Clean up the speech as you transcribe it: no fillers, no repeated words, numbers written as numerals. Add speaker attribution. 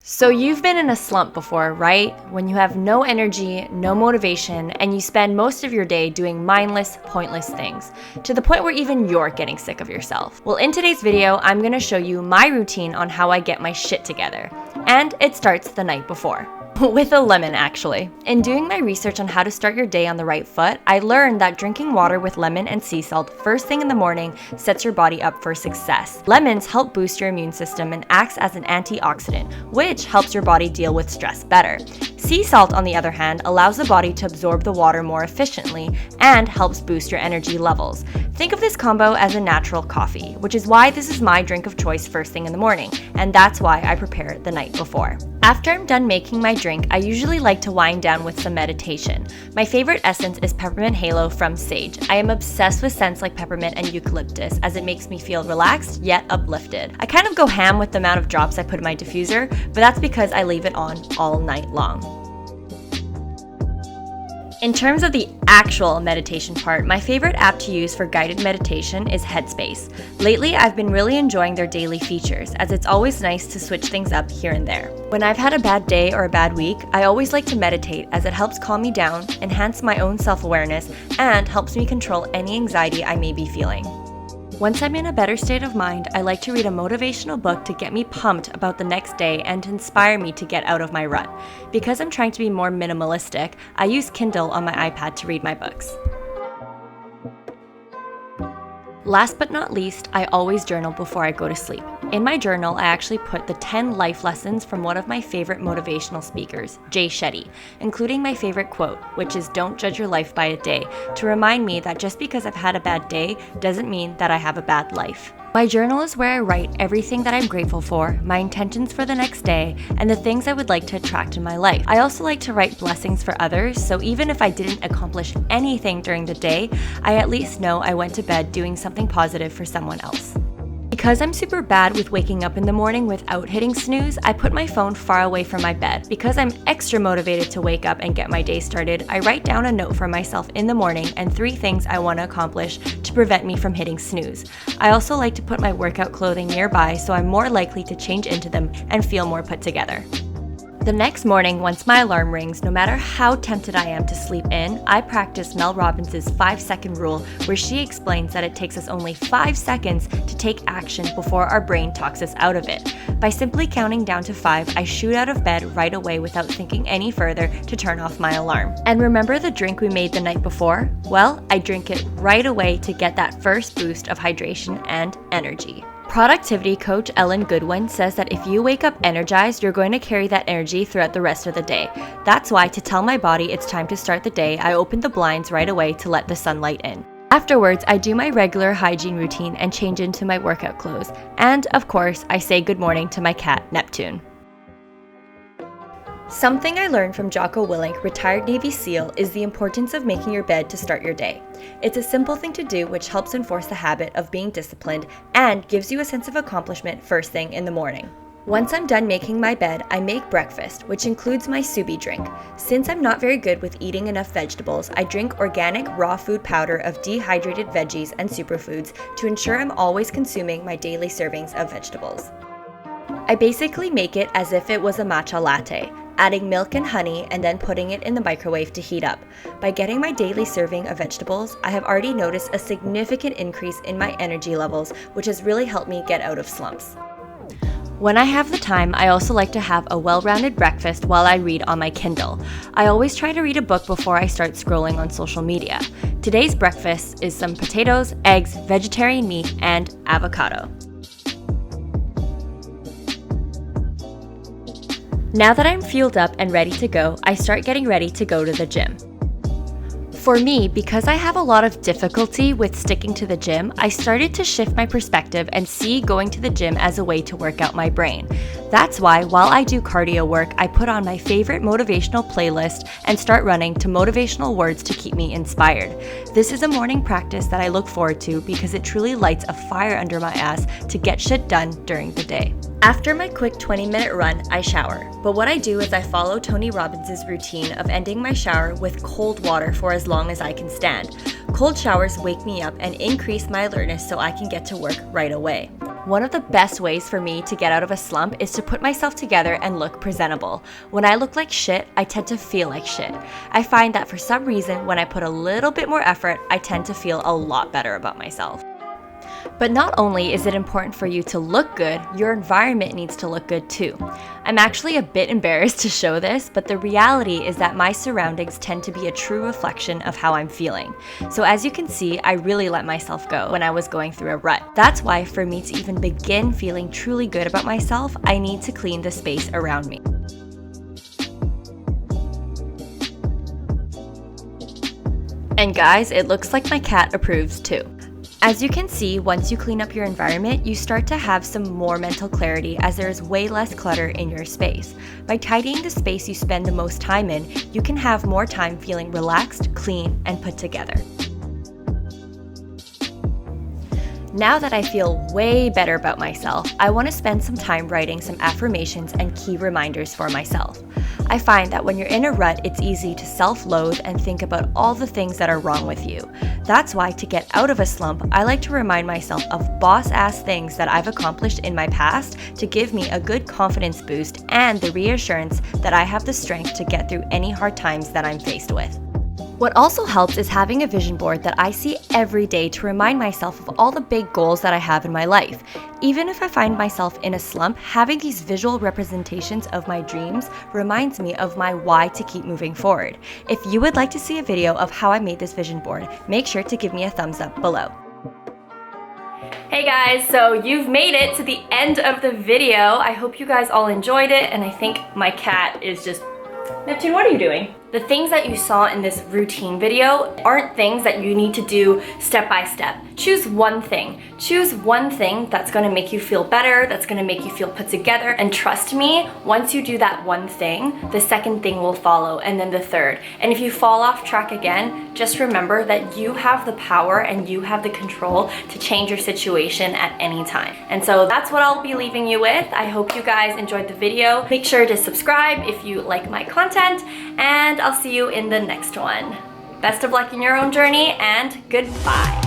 Speaker 1: So you've been in a slump before, right? When you have no energy, no motivation, and you spend most of your day doing mindless, pointless things, to the point where even you're getting sick of yourself. Well, in today's video, I'm gonna show you my routine on how I get my shit together. And it starts the night before. With a lemon, actually. In doing my research on how to start your day on the right foot, I learned that drinking water with lemon and sea salt first thing in the morning sets your body up for success. Lemons help boost your immune system and acts as an antioxidant, which helps your body deal with stress better. Sea salt, on the other hand, allows the body to absorb the water more efficiently and helps boost your energy levels. Think of this combo as a natural coffee, which is why this is my drink of choice first thing in the morning, and that's why I prepare it the night before. After I'm done making my drink, I usually like to wind down with some meditation. My favorite essence is Peppermint Halo from Sage. I am obsessed with scents like peppermint and eucalyptus as it makes me feel relaxed yet uplifted. I kind of go ham with the amount of drops I put in my diffuser, but that's because I leave it on all night long. In terms of the actual meditation part, my favorite app to use for guided meditation is Headspace. Lately, I've been really enjoying their daily features, as it's always nice to switch things up here and there. When I've had a bad day or a bad week, I always like to meditate as it helps calm me down, enhance my own self-awareness, and helps me control any anxiety I may be feeling. Once I'm in a better state of mind, I like to read a motivational book to get me pumped about the next day and to inspire me to get out of my rut. Because I'm trying to be more minimalistic, I use Kindle on my iPad to read my books. Last but not least, I always journal before I go to sleep. In my journal, I actually put the 10 life lessons from one of my favorite motivational speakers, Jay Shetty, including my favorite quote, which is "Don't judge your life by a day," to remind me that just because I've had a bad day doesn't mean that I have a bad life. My journal is where I write everything that I'm grateful for, my intentions for the next day, and the things I would like to attract in my life. I also like to write blessings for others, so even if I didn't accomplish anything during the day, I at least know I went to bed doing something positive for someone else. Because I'm super bad with waking up in the morning without hitting snooze, I put my phone far away from my bed. Because I'm extra motivated to wake up and get my day started, I write down a note for myself in the morning and 3 things I want to accomplish to prevent me from hitting snooze. I also like to put my workout clothing nearby so I'm more likely to change into them and feel more put together. The next morning, once my alarm rings, no matter how tempted I am to sleep in, I practice Mel Robbins' 5-second rule, where she explains that it takes us only 5 seconds to take action before our brain talks us out of it. By simply counting down to 5, I shoot out of bed right away without thinking any further to turn off my alarm. And remember the drink we made the night before? Well, I drink it right away to get that first boost of hydration and energy. Productivity coach Ellen Goodwin says that if you wake up energized, you're going to carry that energy throughout the rest of the day. That's why, to tell my body it's time to start the day, I open the blinds right away to let the sunlight in. Afterwards, I do my regular hygiene routine and change into my workout clothes. And, of course, I say good morning to my cat, Neptune. Something I learned from Jocko Willink, retired Navy SEAL, is the importance of making your bed to start your day. It's a simple thing to do which helps enforce the habit of being disciplined and gives you a sense of accomplishment first thing in the morning. Once I'm done making my bed, I make breakfast, which includes my Subi drink. Since I'm not very good with eating enough vegetables, I drink organic raw food powder of dehydrated veggies and superfoods to ensure I'm always consuming my daily servings of vegetables. I basically make it as if it was a matcha latte, adding milk and honey and then putting it in the microwave to heat up. By getting my daily serving of vegetables, I have already noticed a significant increase in my energy levels, which has really helped me get out of slumps. When I have the time, I also like to have a well-rounded breakfast while I read on my Kindle. I always try to read a book before I start scrolling on social media. Today's breakfast is some potatoes, eggs, vegetarian meat, and avocado. Now that I'm fueled up and ready to go, I start getting ready to go to the gym. For me, because I have a lot of difficulty with sticking to the gym, I started to shift my perspective and see going to the gym as a way to work out my brain. That's why, while I do cardio work, I put on my favorite motivational playlist and start running to motivational words to keep me inspired. This is a morning practice that I look forward to because it truly lights a fire under my ass to get shit done during the day. After my quick 20-minute run, I shower. But what I do is I follow Tony Robbins' routine of ending my shower with cold water for as long as I can stand. Cold showers wake me up and increase my alertness so I can get to work right away. One of the best ways for me to get out of a slump is to put myself together and look presentable. When I look like shit, I tend to feel like shit. I find that for some reason, when I put a little bit more effort, I tend to feel a lot better about myself. But not only is it important for you to look good, your environment needs to look good too. I'm actually a bit embarrassed to show this, but the reality is that my surroundings tend to be a true reflection of how I'm feeling. So as you can see, I really let myself go when I was going through a rut. That's why for me to even begin feeling truly good about myself, I need to clean the space around me. And guys, it looks like my cat approves too. As you can see, once you clean up your environment, you start to have some more mental clarity as there is way less clutter in your space. By tidying the space you spend the most time in, you can have more time feeling relaxed, clean, and put together. Now that I feel way better about myself, I want to spend some time writing some affirmations and key reminders for myself. I find that when you're in a rut, it's easy to self-loathe and think about all the things that are wrong with you. That's why to get out of a slump, I like to remind myself of boss-ass things that I've accomplished in my past to give me a good confidence boost and the reassurance that I have the strength to get through any hard times that I'm faced with. What also helps is having a vision board that I see every day to remind myself of all the big goals that I have in my life. Even if I find myself in a slump, having these visual representations of my dreams reminds me of my why to keep moving forward. If you would like to see a video of how I made this vision board, make sure to give me a thumbs up below. Hey guys, so you've made it to the end of the video. I hope you guys all enjoyed it, and I think my cat is just... Neptune, what are you doing? The things that you saw in this routine video aren't things that you need to do step by step. Choose one thing. Choose one thing that's gonna make you feel better, that's gonna make you feel put together, and trust me, once you do that one thing, the second thing will follow, and then the third. And if you fall off track again, just remember that you have the power and you have the control to change your situation at any time. And so that's what I'll be leaving you with. I hope you guys enjoyed the video. Make sure to subscribe if you like my content, and I'll see you in the next one. Best of luck in your own journey, and goodbye.